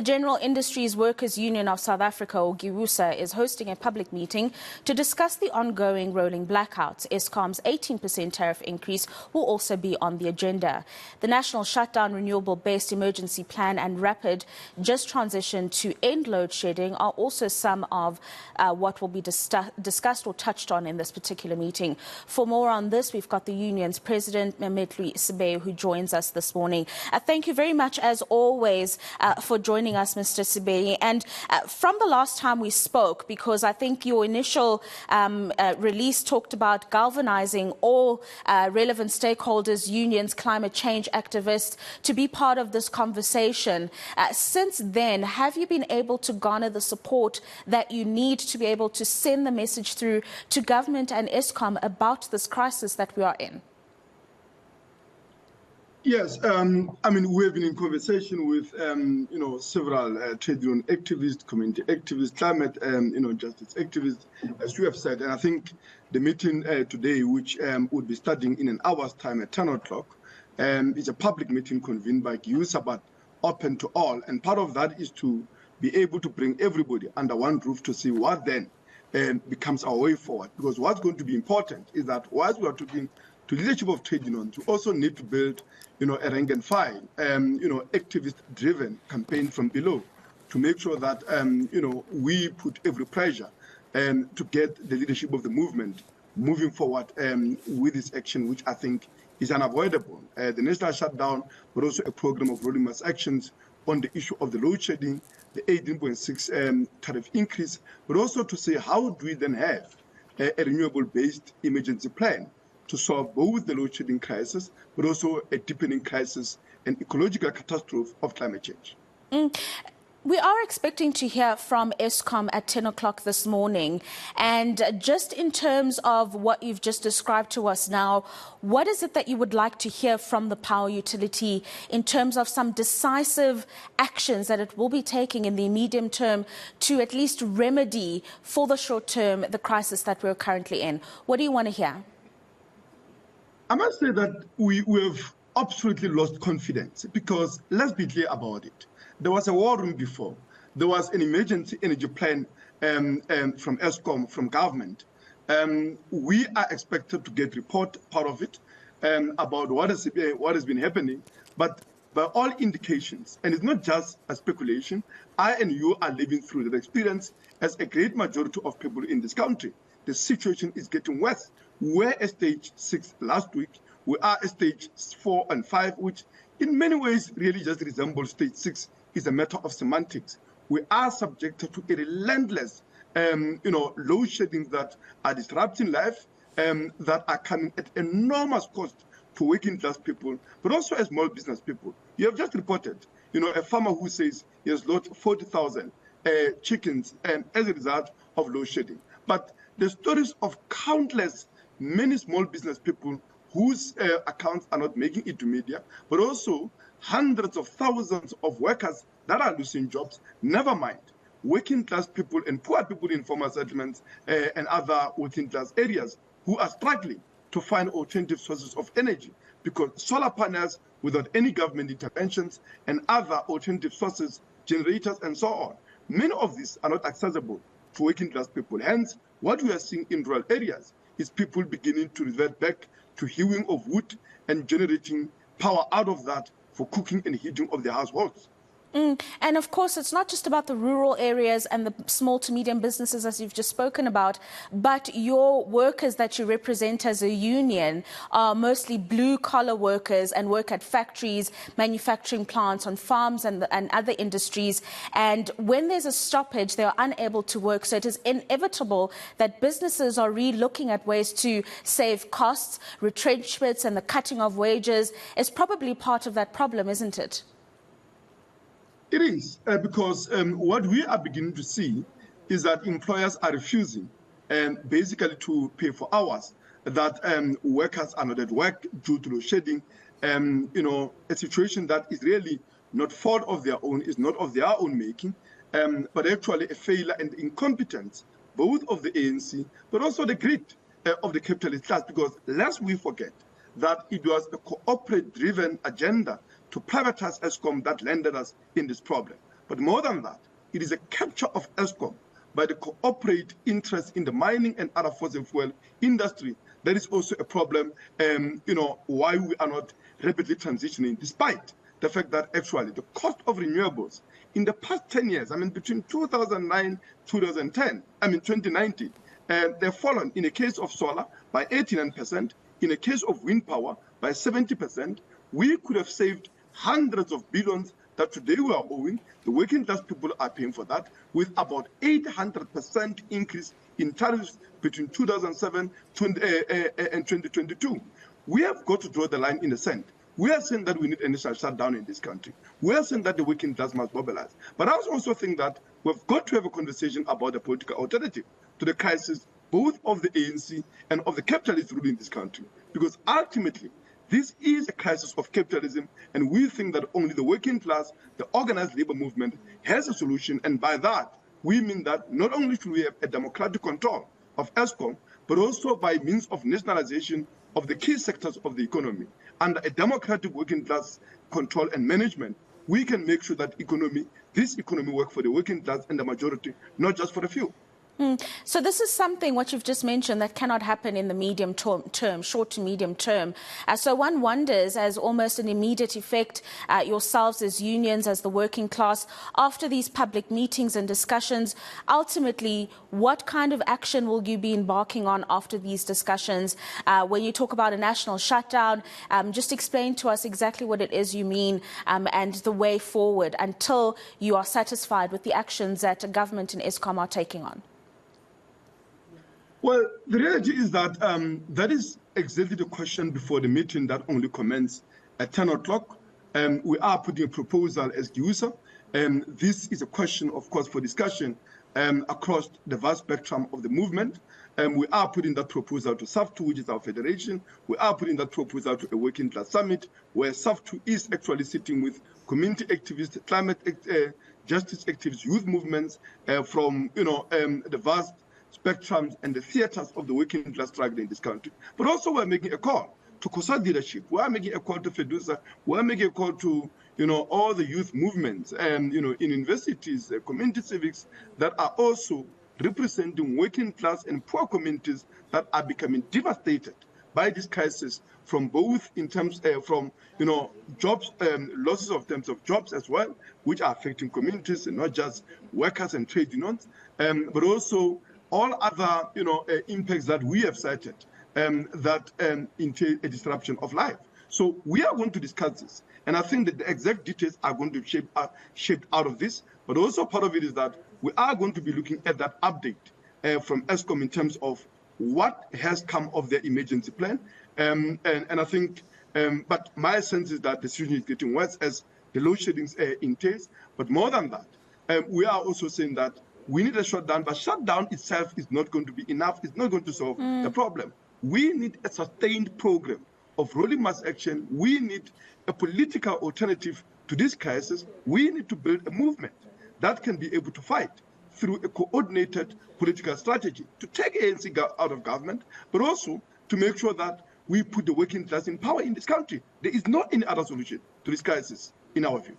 The General Industries Workers Union of South Africa, or GIWUSA, is hosting a public meeting to discuss the ongoing rolling blackouts. Eskom's 18% tariff increase will also be on the agenda. The national shutdown, renewable-based emergency plan and rapid just transition to end load shedding are also some of what will be discussed or touched on in this particular meeting. For more on this, we've got the union's president, Mametlwe, Sebei, who joins us this morning. Thank you very much, as always, for joining us, Mr. Sebei. And from the last time we spoke, because I think your initial release talked about galvanizing all relevant stakeholders, unions, climate change activists to be part of this conversation. Since then, have you been able to garner the support that you need to be able to send the message through to government and Eskom about this crisis that we are in? Yes, I mean, we have been in conversation with, several trade union activists, community activists, climate, justice activists, as you have said. And I think the meeting today, which would be starting in an hour's time at 10 o'clock, is a public meeting convened by GIWUSA, but open to all. And part of that is to be able to bring everybody under one roof to see what then becomes our way forward. Because what's going to be important is that whilst we are talking to leadership of trade unions, we also need to build, a rank and file, activist-driven campaign from below to make sure that, we put every pressure to get the leadership of the movement moving forward with this action, which I think is unavoidable. The national shutdown, but also a program of rolling mass actions on the issue of the load shedding, the 18.6 tariff increase, but also to say how do we then have a renewable-based emergency plan to solve both the load shedding crisis, but also a deepening crisis and ecological catastrophe of climate change. We are expecting to hear from Eskom at 10 o'clock this morning. And just in terms of what you've just described to us now, what is it that you would like to hear from the power utility in terms of some decisive actions that it will be taking in the medium term to at least remedy for the short term the crisis that we're currently in? What do you want to hear? I must say that we have absolutely lost confidence because let's be clear about it. There was a war room before. There was an emergency energy plan from Eskom, from government. We are expected to get report, part of it, about what has been happening. But by all indications, and it's not just a speculation, I and you are living through the experience as a great majority of people in this country. The situation is getting worse. We were at stage 6 last week. We are at stage 4 and 5, which in many ways really just resembles stage 6. Is a matter of semantics. We are subjected to a relentless, load shedding that are disrupting life, that are coming at enormous cost to working class people, but also as small business people. You have just reported, a farmer who says he has lost 40,000 chickens as a result of load shedding. But the stories of countless, many small business people whose accounts are not making it to media, but also hundreds of thousands of workers that are losing jobs, never mind working class people and poor people in former settlements and other working class areas who are struggling to find alternative sources of energy because solar panels without any government interventions and other alternative sources, generators and so on. Many of these are not accessible to working class people. Hence, what we are seeing in rural areas is people beginning to revert back to hewing of wood and generating power out of that for cooking and heating of their households. And of course, it's not just about the rural areas and the small to medium businesses, as you've just spoken about, but your workers that you represent as a union are mostly blue-collar workers and work at factories, manufacturing plants, on farms and other industries. And when there's a stoppage, they are unable to work. So it is inevitable that businesses are re-looking at ways to save costs. Retrenchments and the cutting of wages is probably part of that problem, isn't it? It is, because what we are beginning to see is that employers are refusing basically to pay for hours that workers are not at work due to load shedding, a situation that is really not fault of their own, is not of their own making, but actually a failure and incompetence, both of the ANC, but also the greed of the capitalist class, because lest we forget that it was a corporate-driven agenda to privatize Eskom that landed us in this problem. But more than that, it is a capture of ESCOM by the corporate interest in the mining and other fossil fuel industry. That is also a problem, why we are not rapidly transitioning, despite the fact that actually the cost of renewables in the past 10 years, between 2009, 2019, they've fallen in a case of solar by 89%, in a case of wind power by 70%. We could have saved hundreds of billions that today we are owing. The working class people are paying for that, with about 800% increase in tariffs between 2007 and 2022. We have got to draw the line in the sand. We are saying that we need an initial shutdown in this country. We are saying that the working class must mobilize. But I also think that we've got to have a conversation about the political alternative to the crisis, both of the ANC and of the capitalists ruling this country. Because ultimately, this is a crisis of capitalism, and we think that only the working class, the organized labor movement, has a solution. And by that, we mean that not only should we have a democratic control of ESCOM, but also by means of nationalization of the key sectors of the economy. Under a democratic working class control and management, we can make sure that this economy works for the working class and the majority, not just for the few. So this is something, what you've just mentioned, that cannot happen in the medium term, short to medium term. So one wonders, as almost an immediate effect, yourselves as unions, as the working class, after these public meetings and discussions, ultimately, what kind of action will you be embarking on after these discussions? When you talk about a national shutdown, just explain to us exactly what it is you mean and the way forward until you are satisfied with the actions that government and ESCOM are taking on. Well, the reality is that that is exactly the question before the meeting that only commenced at 10 o'clock. We are putting a proposal as GIWUSA. This is a question, of course, for discussion across the vast spectrum of the movement. We are putting that proposal to SAFTU, which is our federation. We are putting that proposal to a working class summit, where SAFTU is actually sitting with community activists, climate justice activists, youth movements from the vast spectrums and the theaters of the working class struggle in this country. But also we're making a call to COSA leadership. We're making a call to FEDUSA. We're making a call to all the youth movements and in universities, community civics that are also representing working class and poor communities that are becoming devastated by this crisis, from both in terms from jobs, losses of terms of jobs as well, which are affecting communities and not just workers and trade unions, but also all other impacts that we have cited that entail a disruption of life. So we are going to discuss this, and I think that the exact details are going to be shaped out of this. But also part of it is that we are going to be looking at that update from ESCOM in terms of what has come of their emergency plan, and I think. But my sense is that the situation is getting worse as the load shedding entails. But more than that, we are also saying that we need a shutdown, but shutdown itself is not going to be enough. It's not going to solve the problem. We need a sustained program of rolling mass action. We need a political alternative to this crisis. We need to build a movement that can be able to fight through a coordinated political strategy to take ANC out of government, but also to make sure that we put the working class in power in this country. There is not any other solution to this crisis, in our view.